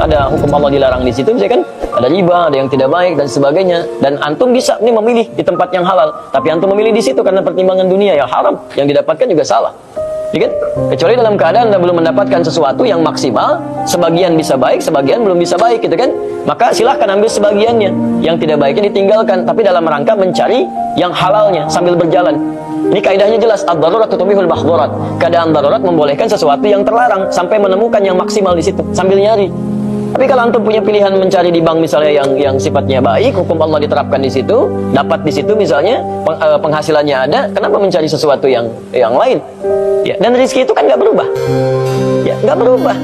ada hukum Allah dilarang di situ, misalkan ada riba, ada yang tidak baik dan sebagainya. Dan antum bisa nih memilih di tempat yang halal, tapi antum memilih di situ karena pertimbangan dunia yang haram, yang didapatkan juga salah. Ya kan? Kecuali dalam keadaan Anda belum mendapatkan sesuatu yang maksimal, sebagian bisa baik, sebagian belum bisa baik, gitu kan? Maka silahkan ambil sebagiannya, yang tidak baiknya ditinggalkan, tapi dalam rangka mencari yang halalnya sambil berjalan. Ini kaidahnya jelas, ad-darurat tubihul mahdhurat. Keadaan darurat membolehkan sesuatu yang terlarang sampai menemukan yang maksimal di situ sambil nyari. Tapi kalau antum punya pilihan mencari di bank misalnya yang sifatnya baik, hukum Allah diterapkan di situ, dapat di situ misalnya penghasilannya ada, kenapa mencari sesuatu yang lain? Ya, dan rezeki itu kan nggak berubah. Ya, nggak berubah.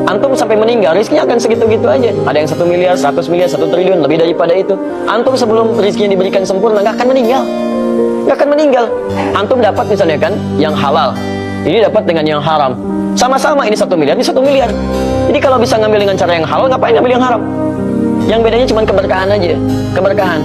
Antum sampai meninggal, rezekinya akan segitu-gitu aja. Ada yang 1 miliar, 100 miliar, 1 triliun, lebih daripada itu. Antum sebelum rezekinya diberikan sempurna, nggak akan meninggal. Nggak akan meninggal. Antum dapat misalnya kan, yang halal. Ini dapat dengan yang haram. Sama-sama ini 1 miliar, ini 1 miliar. Jadi kalau bisa ngambil dengan cara yang halal, ngapain ngambil yang haram? Yang bedanya cuma keberkahan aja. Keberkahan.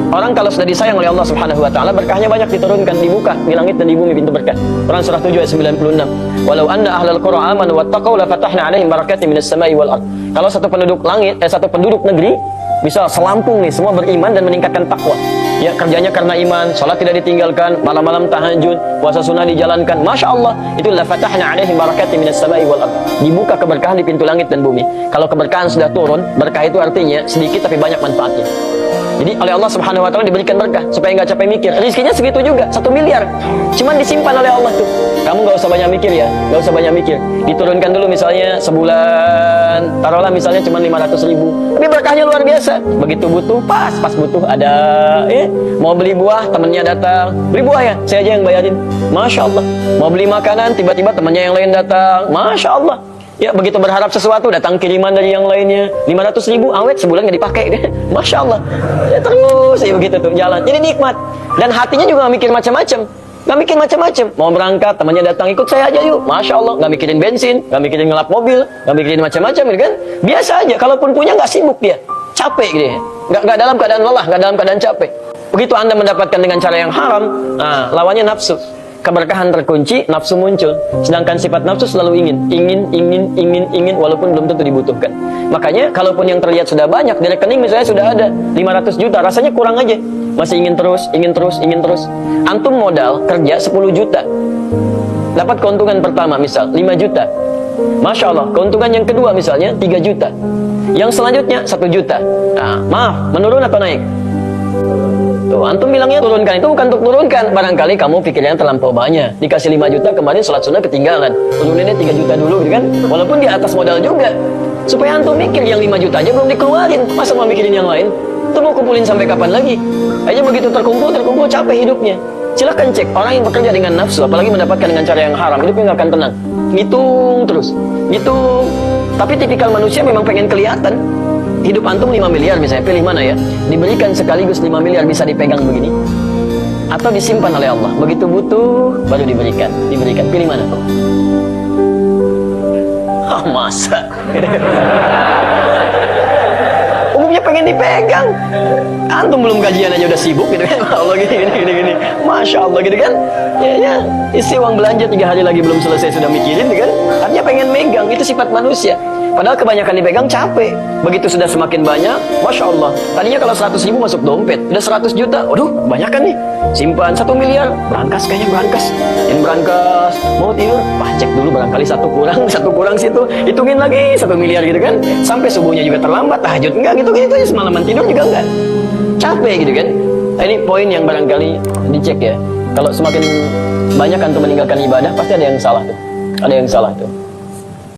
Orang kalau sudah disayang oleh Allah Subhanahu wa taala, berkahnya banyak diturunkan, dibuka di langit dan di bumi pintu berkah. Quran surah 7 ayat 96. Walau anna ahlal qura amanu wattaqau la fatahna 'alaihim barakatin minas sama'i wal ard. Kalau satu penduduk negeri bisa selampung nih, semua beriman dan meningkatkan takwa. Ya, kerjanya karena iman, salat tidak ditinggalkan, malam-malam tahajud, puasa sunnah dijalankan. Masya Allah, itu la fatahna 'alaihim barakatin minas sama'i wal ard. Dibuka keberkahan di pintu langit dan bumi. Kalau keberkahan sudah turun, berkah itu artinya sedikit tapi banyak manfaatnya. Jadi oleh Allah Subhanahu wa taala diberikan berkah supaya nggak capek mikir. Rezekinya segitu juga, 1 miliar. Cuman disimpan oleh Allah tuh. Kamu nggak usah banyak mikir ya, nggak usah banyak mikir. Diturunkan dulu misalnya sebulan, taruhlah misalnya cuma 500.000. Tapi berkahnya luar biasa. Begitu butuh, pas butuh ada, mau beli buah, temennya datang. Beli buah ya, saya aja yang bayarin. Masya Allah. Mau beli makanan, tiba-tiba temennya yang lain datang. Masya Allah. Ya, begitu berharap sesuatu, datang kiriman dari yang lainnya. 500.000, awet sebulan nggak dipakai deh. Masya Allah. Ya, terus ya begitu tuh jalan. Jadi nikmat. Dan hatinya juga nggak mikir macam-macam. Nggak mikir macam-macam. Mau berangkat, temannya datang, ikut saya aja yuk. Masya Allah. Nggak mikirin bensin, nggak mikirin ngelap mobil, nggak mikirin macam-macam, gitu kan? Biasa aja. Kalaupun punya nggak sibuk dia. Capek gitu ya. Nggak dalam keadaan lelah, nggak dalam keadaan capek. Begitu Anda mendapatkan dengan cara yang haram, nah, lawannya nafsu. Keberkahan terkunci, nafsu muncul. Sedangkan sifat nafsu selalu ingin, walaupun belum tentu dibutuhkan. Makanya, kalaupun yang terlihat sudah banyak, di rekening misalnya sudah ada 500 juta, rasanya kurang aja. Masih ingin terus. Antum modal kerja 10 juta. Dapat keuntungan pertama misal 5 juta. Masya Allah, keuntungan yang kedua misalnya 3 juta. Yang selanjutnya 1 juta. Nah, maaf, menurun atau naik? Tuh, antum bilangnya turunkan, itu bukan untuk turunkan. Barangkali kamu pikirnya terlampau banyak. Dikasih 5 juta, kemarin sholat sunnah ketinggalan. Turuninnya 3 juta dulu, gitu kan? Walaupun di atas modal juga. Supaya antum mikir yang 5 juta aja belum dikeluarin. Masa mau mikirin yang lain? Itu mau kumpulin sampai kapan lagi? Aja begitu terkumpul, capek hidupnya. Silahkan cek, orang yang bekerja dengan nafsu, apalagi mendapatkan dengan cara yang haram, hidupnya nggak akan tenang. Ngitung terus, ngitung. Tapi tipikal manusia memang pengen kelihatan. Hidup antum 5 miliar misalnya, pilih mana ya? Diberikan sekaligus 5 miliar bisa dipegang begini, atau disimpan oleh Allah. Begitu butuh baru diberikan. Pilih mana? Masa? Umumnya pengen dipegang. Antum belum gajian aja udah sibuk gitu kan? Allah gini. Masya Allah gitu kan? Ya, isi uang belanja 3 hari lagi belum selesai sudah mikirin gitu kan? Artinya pengen megang, itu sifat manusia. Padahal kebanyakan dipegang capek. Begitu sudah semakin banyak, Masya Allah. Tadinya kalau 100.000 masuk dompet, udah 100 juta, waduh, kebanyakan nih. Simpan 1 miliar, berangkas. Yang berangkas, mau tidur, cek dulu barangkali satu kurang situ. Hitungin lagi 1 miliar gitu kan. Sampai subuhnya juga terlambat, tahajud enggak gitu aja, semalaman tidur juga enggak. Capek gitu kan. Nah, ini poin yang barangkali dicek ya. Kalau semakin banyak antum meninggalkan ibadah, pasti ada yang salah tuh.